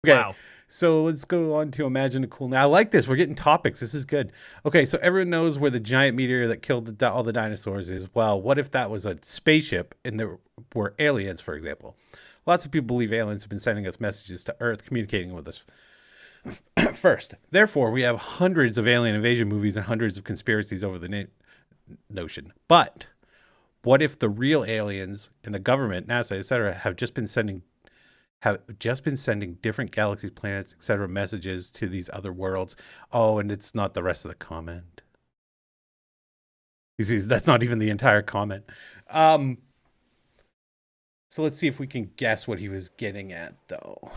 Okay, Wow. so let's go on to Imagine a Cool. Now, I like this. We're getting topics. This is good. Okay, so everyone knows where the giant meteor that killed all the dinosaurs is. Well, what if that was a spaceship and there were aliens, for example? Lots of people believe aliens have been sending us messages to Earth, communicating with us first. Therefore, we have hundreds of alien invasion movies and hundreds of conspiracies over the notion. But what if the real aliens and the government, NASA, etc., have just been sending different galaxies, planets, etc., messages to these other worlds? Oh, and it's not the rest of the comment. You see, that's not even the entire comment. So let's see if we can guess what he was getting at, though.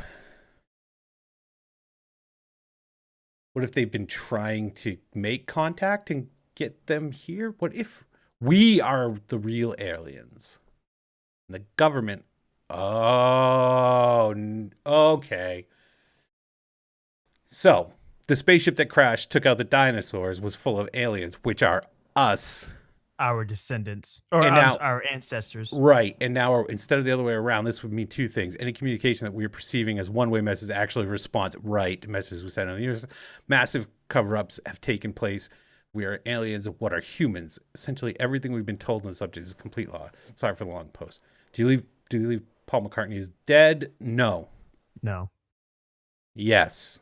What if they've been trying to make contact and get them here? What if we are the real aliens? And the government. Oh, okay. So, the spaceship that crashed took out the dinosaurs was full of aliens, which are us. Our descendants, or And now, our ancestors. right. And now, instead of the other way around, this would mean two things. Any communication that we are perceiving as one-way message actually responds. Right. Messages we send on the universe. Massive cover-ups have taken place. We are aliens. What are humans? Essentially, everything we've been told on the subject is a complete lie. Sorry for the long post. Do you believe Paul McCartney is dead? No. No. Yes.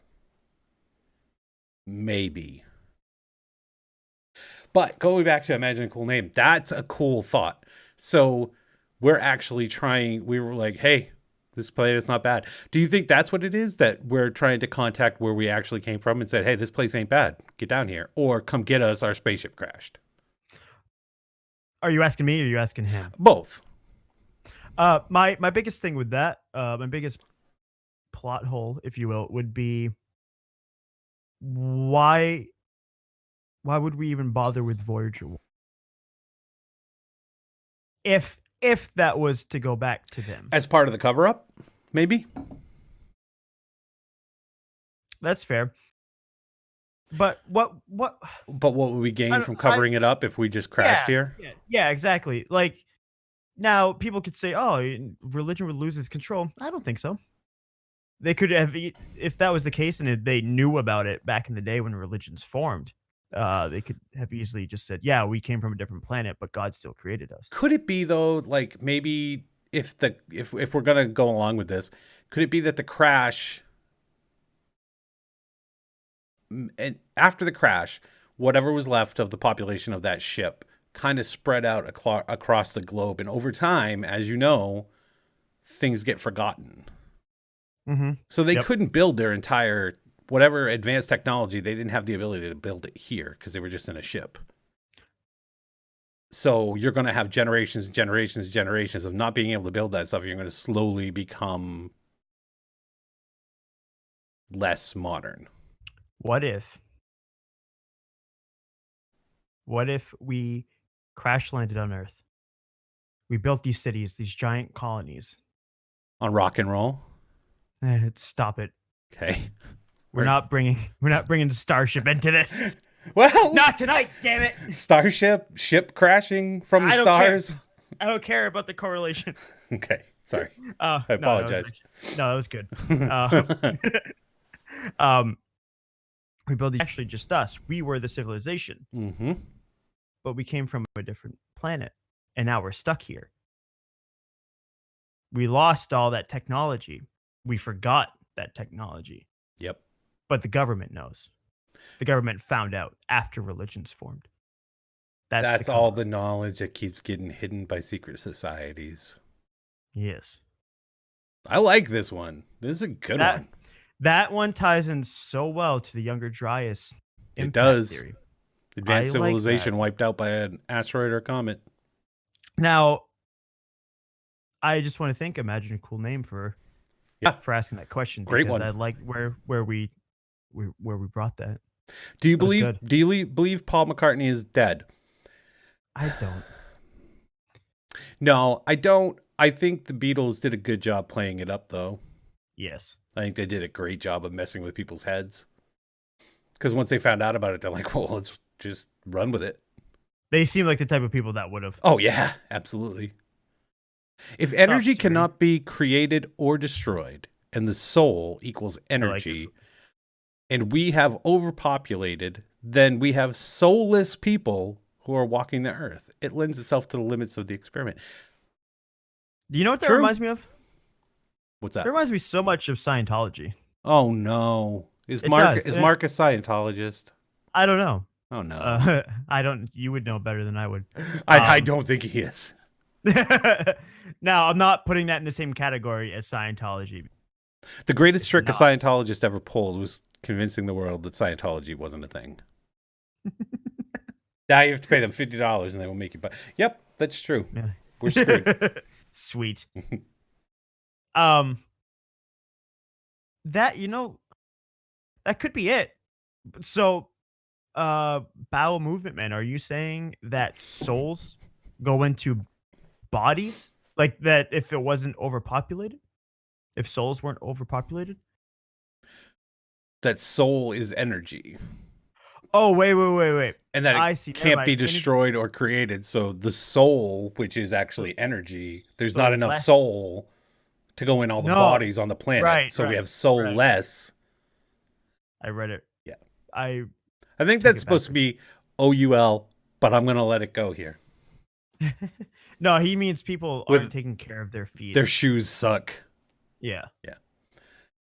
Maybe. But going back to Imagine a Cool Name, that's a cool thought. So we're actually trying, we were like, hey, this planet's not bad. Do you think that's what it is? That we're trying to contact where we actually came from and said, hey, this place ain't bad. Get down here. Or come get us, our spaceship crashed. Are you asking me or are you asking him? Both. My biggest thing with that, my biggest plot hole, if you will, would be why would we even bother with Voyager 1? If that was to go back to them. As part of the cover-up, maybe? That's fair. But what But what would we gain from covering it up if we just crashed here? Yeah, exactly. Like, now people could say, oh, religion would lose its control. I don't think so. They could have, if that was the case and if they knew about it back in the day when religions formed, they could have easily just said, yeah, we came from a different planet, but God still created us. Could it be, though, like maybe if we're going to go along with this, could it be that the crash, and after the crash, whatever was left of the population of that ship kind of spread out across the globe, and over time, as you know, things get forgotten. Mm-hmm. So they couldn't build their entire whatever advanced technology. They didn't have the ability to build it here because they were just in a ship. So you're going to have generations and generations and generations of not being able to build that stuff. You're going to slowly become less modern. What if we crash landed on Earth? We built these cities, these giant colonies. On rock and roll? Stop it. Okay. We're not bringing the Starship into this. Well, not tonight, damn it. Ship crashing from the stars. I don't care about the correlation. Okay, sorry. I apologize. No, that was good. We built actually just us. We were the civilization. Mm-hmm. But we came from a different planet, and now we're stuck here. We lost all that technology. We forgot that technology. Yep. But the government knows. The government found out after religions formed. That's all the knowledge that keeps getting hidden by secret societies. Yes. I like this one. This is a good one. That one ties in so well to the Younger Dryas impact theory. Advanced civilization wiped out by an asteroid or comet. Now, I just want to thank Imagine a Cool Name for asking that question. Great one. I like where we brought that. Do you believe Paul McCartney is dead? I don't. No, I don't. I think the Beatles did a good job playing it up, though. Yes. I think they did a great job of messing with people's heads. Because once they found out about it, they're like, well, let's just run with it. They seem like the type of people that would have. Oh, yeah, absolutely. If energy cannot be created or destroyed, and the soul equals I like this energy, one. and we have overpopulated, then we have soulless people who are walking the earth. It lends itself to the limits of the experiment. Do you know what that True. reminds me of? What's It that? reminds me so much of Scientology. Oh no. It does. Is Mark a Scientologist? I don't know. Oh no. I don't. You would know better than I would. I don't think he is. Now, I'm not putting that in the same category as Scientology. The greatest trick a Not. Scientologist ever pulled was convincing the world that Scientology wasn't a thing. Now you have to pay them $50 and they will make you buy. Yep, that's true. Yeah. We're screwed. Sweet. That that could be it. So, bowel movement, man. Are you saying that souls go into bodies like that? If it wasn't overpopulated, if souls weren't overpopulated? That soul is energy. Oh, wait. And that I it see. Never can't mind. be destroyed or created. So the soul, which is actually energy, there's So not enough less- soul to go in all the No, bodies on the planet. right, So we right, have soul right. less. I read it. Yeah. I think Took that's it supposed to be OUL, but I'm going to let it go here. No, he means people With- aren't taking care of their feet. Their shoes suck. Yeah. Yeah.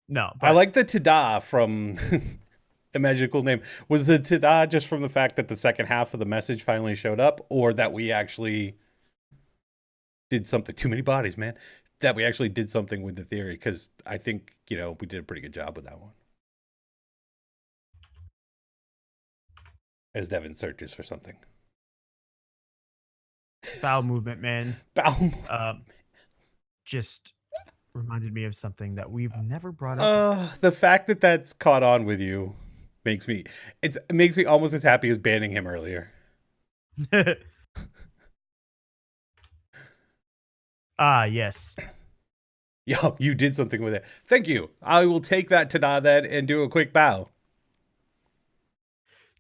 No, I like the Tada from A Magical Name. Was the Tada just from the fact that the second half of the message finally showed up, or that we actually did something? Too many bodies, man. That we actually did something with the theory, because I think, we did a pretty good job with that one. As Devin searches for something. bowel movement, man. Bowel. Just reminded me of something that we've never brought up. The fact that that's caught on with you makes me almost as happy as banning him earlier. Yes. Yo, you did something with it. Thank you. I will take that Tada then and do a quick bow.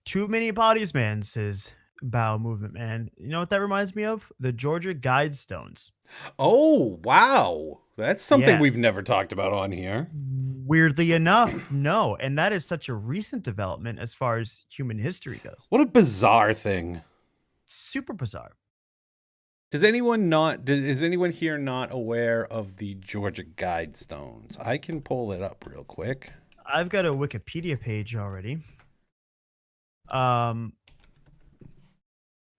Too many bodies, man, says bowel movement, man. You know what that reminds me of? The Georgia Guidestones. Oh, wow. That's something we've Yes. never talked about on here. Weirdly enough, no. And that is such a recent development as far as human history goes. What a bizarre thing. Super bizarre. Is anyone here not aware of the Georgia Guidestones? I can pull it up real quick. I've got a Wikipedia page already.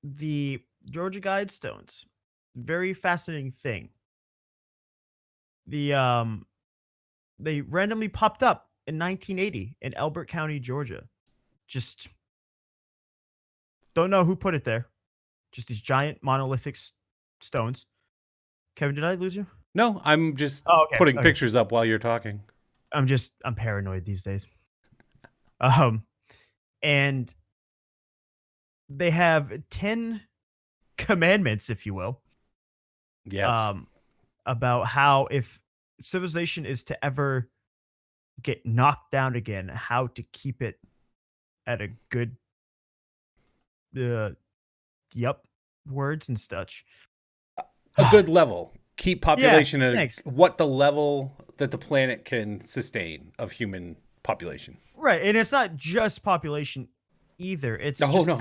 The Georgia Guidestones, very fascinating thing. They randomly popped up in 1980 in Elbert County, Georgia. Just don't know who put it there. Just these giant monolithic stones. Kevin, did I lose you? No, I'm just Okay, putting okay. pictures up while you're talking. I'm paranoid these days. And they have 10 commandments, if you will. Yes. About how if civilization is to ever get knocked down again, how to keep it at a good words and such. A good level. Keep population Yeah, at thanks. what the level that the planet can sustain of human population. Right, and it's not just population either. It's No, just no.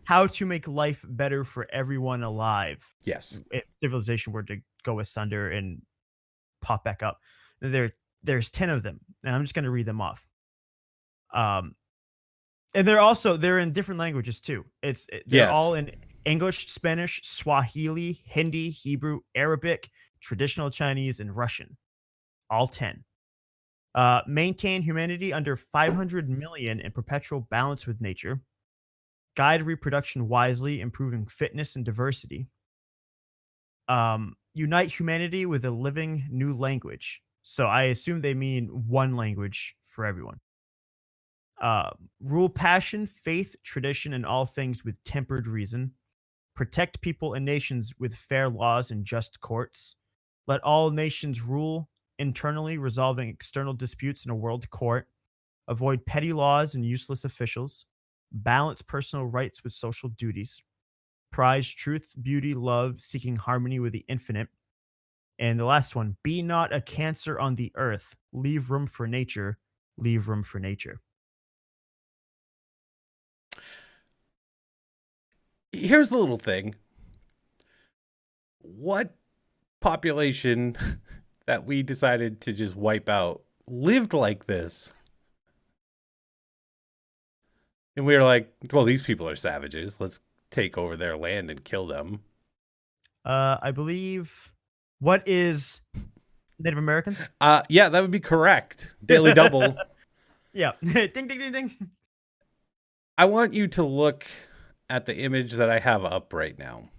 how to make life better for everyone alive. Yes. If civilization were to go asunder and pop back up. There's 10 of them, and I'm just going to read them off. And they're in different languages too. They're all in English, Spanish, Swahili, Hindi, Hebrew, Arabic, traditional Chinese, and Russian. All 10. Maintain humanity under 500 million in perpetual balance with nature. Guide reproduction wisely, improving fitness and diversity. Unite humanity with a living new language. So I assume they mean one language for everyone. Rule passion, faith, tradition, and all things with tempered reason. Protect people and nations with fair laws and just courts. Let all nations rule internally, resolving external disputes in a world court. Avoid petty laws and useless officials. Balance personal rights with social duties. Prize truth, beauty, love, seeking harmony with the infinite. And the last one, be not a cancer on the earth. Leave room for nature. Leave room for nature. Here's the little thing. What population that we decided to just wipe out lived like this? And we were like, well, these people are savages. Let's take over their land and kill them. I believe, what is Native Americans? Yeah, that would be correct. Daily Double. Yeah. Ding, ding, ding, ding. I want you to look at the image that I have up right now.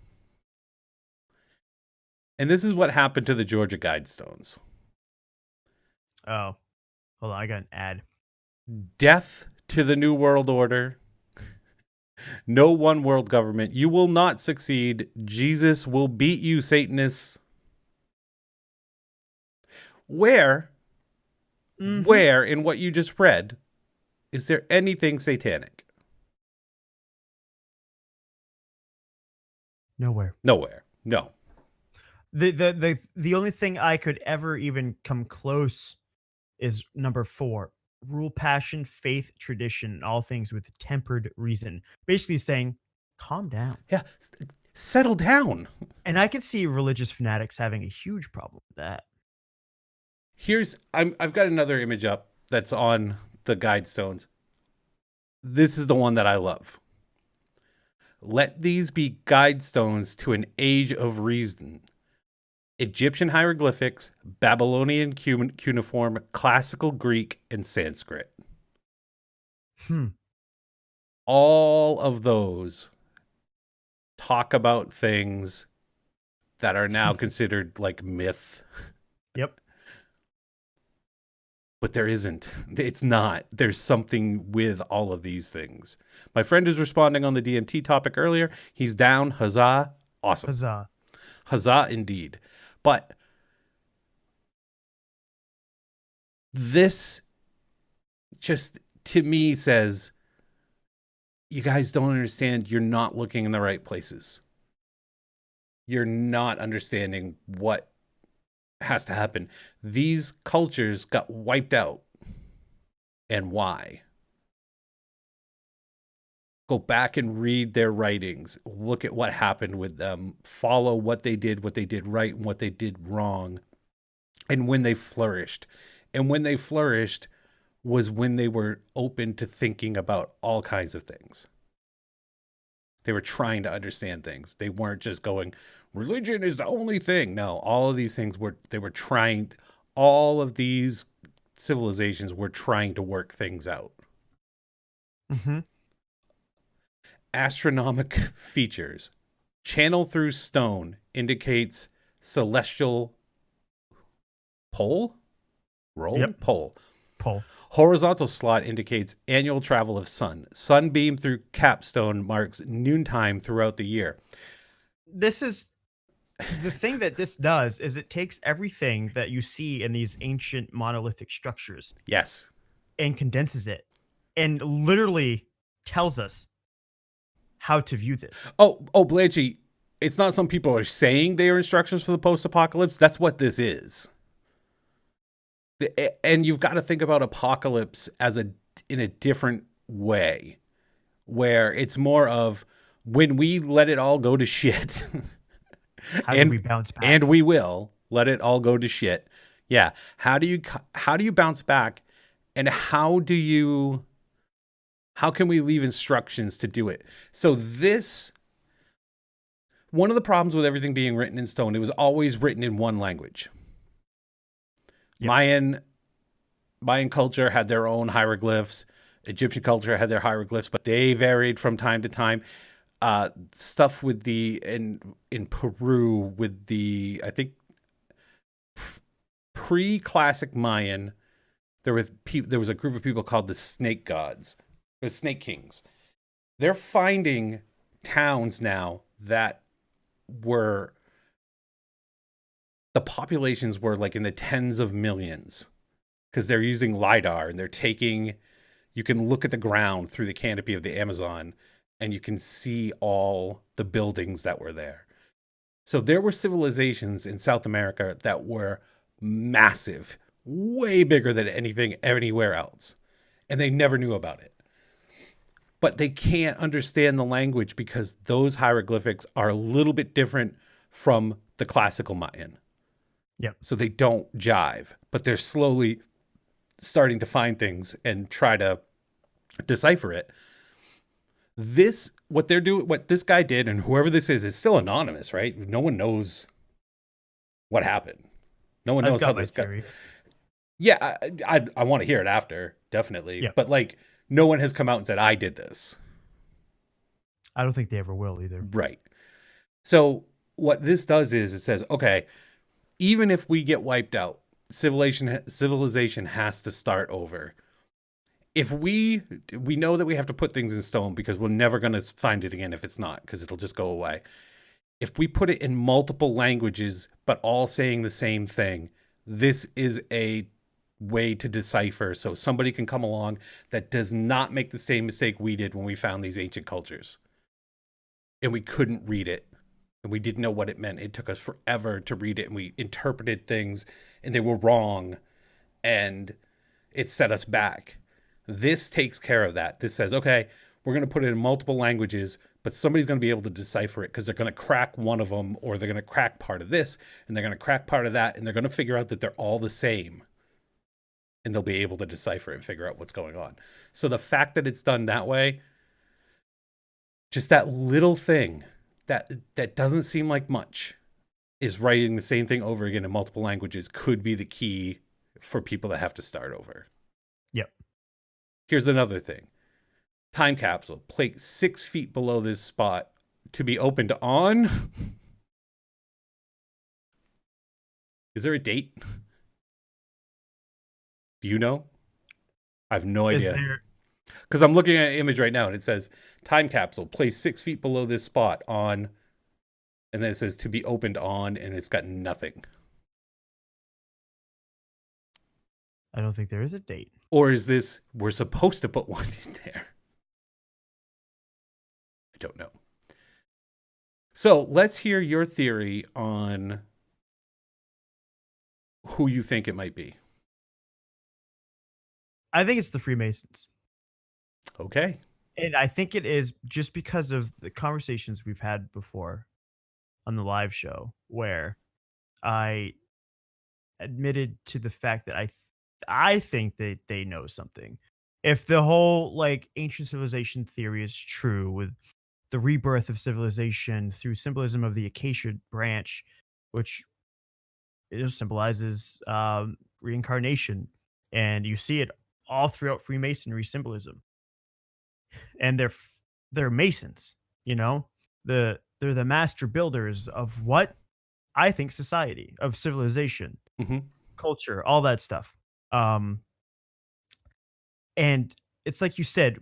And this is what happened to the Georgia Guidestones. Oh, hold on. I got an ad. Death to the New World Order. No one world government. You will not succeed. Jesus will beat you, Satanists. Where in what you just read, is there anything satanic? Nowhere. Nowhere. No. The only thing I could ever even come close is number 4. Rule passion, faith, tradition, all things with tempered reason. Basically saying, calm down. Yeah. Settle down. And I can see religious fanatics having a huge problem with that. I've got another image up that's on the Guidestones. This is the one that I love. Let these be guidestones to an age of reason. Egyptian hieroglyphics, Babylonian cuneiform, classical Greek, and Sanskrit. All of those talk about things that are now considered like myth. Yep. But there isn't. It's not. There's something with all of these things. My friend is responding on the DMT topic earlier. He's down. Huzzah. Awesome. Huzzah. Huzzah indeed. But this just, to me, says, you guys don't understand. You're not looking in the right places. You're not understanding what has to happen. These cultures got wiped out. And why? Go back and read their writings. Look at what happened with them. Follow what they did right, and what they did wrong. And when they flourished. And when they flourished was when they were open to thinking about all kinds of things. They were trying to understand things. They weren't just going, religion is the only thing. No, all of these things they were trying, all of these civilizations were trying to work things out. Astronomic features. Channel through stone indicates celestial pole? Roll? Yep. Pole. Pole. Horizontal slot indicates annual travel of sun. Sunbeam through capstone marks noontime throughout the year. This is the thing that this does is it takes everything that you see in these ancient monolithic structures. Yes. And condenses it and literally tells us how to view this. Oh, Blanchie, it's not some people are saying they are instructions for the post-apocalypse. That's what this is. And you've got to think about apocalypse in a different way, where it's more of when we let it all go to shit. How do we bounce back? And we will let it all go to shit. Yeah. How do you bounce back, and how can we leave instructions to do it? So one of the problems with everything being written in stone, it was always written in one language. Yep. Mayan culture had their own hieroglyphs. Egyptian culture had their hieroglyphs, but they varied from time to time. Stuff with in Peru with the, I think, pre-classic Mayan, there was a group of people called the snake gods, the snake kings. They're finding towns now that the populations were like in the tens of millions, because they're using LiDAR and you can look at the ground through the canopy of the Amazon and you can see all the buildings that were there. So there were civilizations in South America that were massive, way bigger than anything anywhere else. And they never knew about it. But they can't understand the language because those hieroglyphics are a little bit different from the classical Mayan. Yep. So they don't jive, but they're slowly starting to find things and try to decipher it. What they're doing, what this guy did, and whoever this is still anonymous, right? No one knows what happened. No one I've knows how got my this guy. theory. Yeah, I want to hear it after, definitely. Yep. But like, no one has come out and said I did this. I don't think they ever will either. Right. So what this does is it says, okay, even if we get wiped out, civilization has to start over. If we know that we have to put things in stone because we're never going to find it again if it's not, because it'll just go away. If we put it in multiple languages but all saying the same thing, this is a way to decipher so somebody can come along that does not make the same mistake we did when we found these ancient cultures and we couldn't read it and we didn't know what it meant. It took us forever to read it and we interpreted things and they were wrong and it set us back. This takes care of that. This says, okay, we're going to put it in multiple languages, but somebody's going to be able to decipher it because they're going to crack one of them or they're going to crack part of this and they're going to crack part of that and they're going to figure out that they're all the same and they'll be able to decipher it and figure out what's going on. So the fact that it's done that way, just that little thing that doesn't seem like much is writing the same thing over again in multiple languages could be the key for people that have to start over. Yep. Here's another thing. Time capsule, placed 6 feet below this spot to be opened on. Is there a date? Do you know? I have no idea. Because I'm looking at an image right now and it says time capsule, placed 6 feet below this spot on, and then it says to be opened on, and it's got nothing. I don't think there is a date. Or is this, we're supposed to put one in there? I don't know. So let's hear your theory on who you think it might be. I think it's the Freemasons. Okay. And I think it is just because of the conversations we've had before on the live show where I admitted to the fact that I think that they know something. If the whole like ancient civilization theory is true with the rebirth of civilization through symbolism of the acacia branch, which symbolizes reincarnation, and you see it all throughout Freemasonry symbolism. And they're Masons, you know, they're the master builders of what I think society, of civilization, culture, all that stuff. And it's like you said,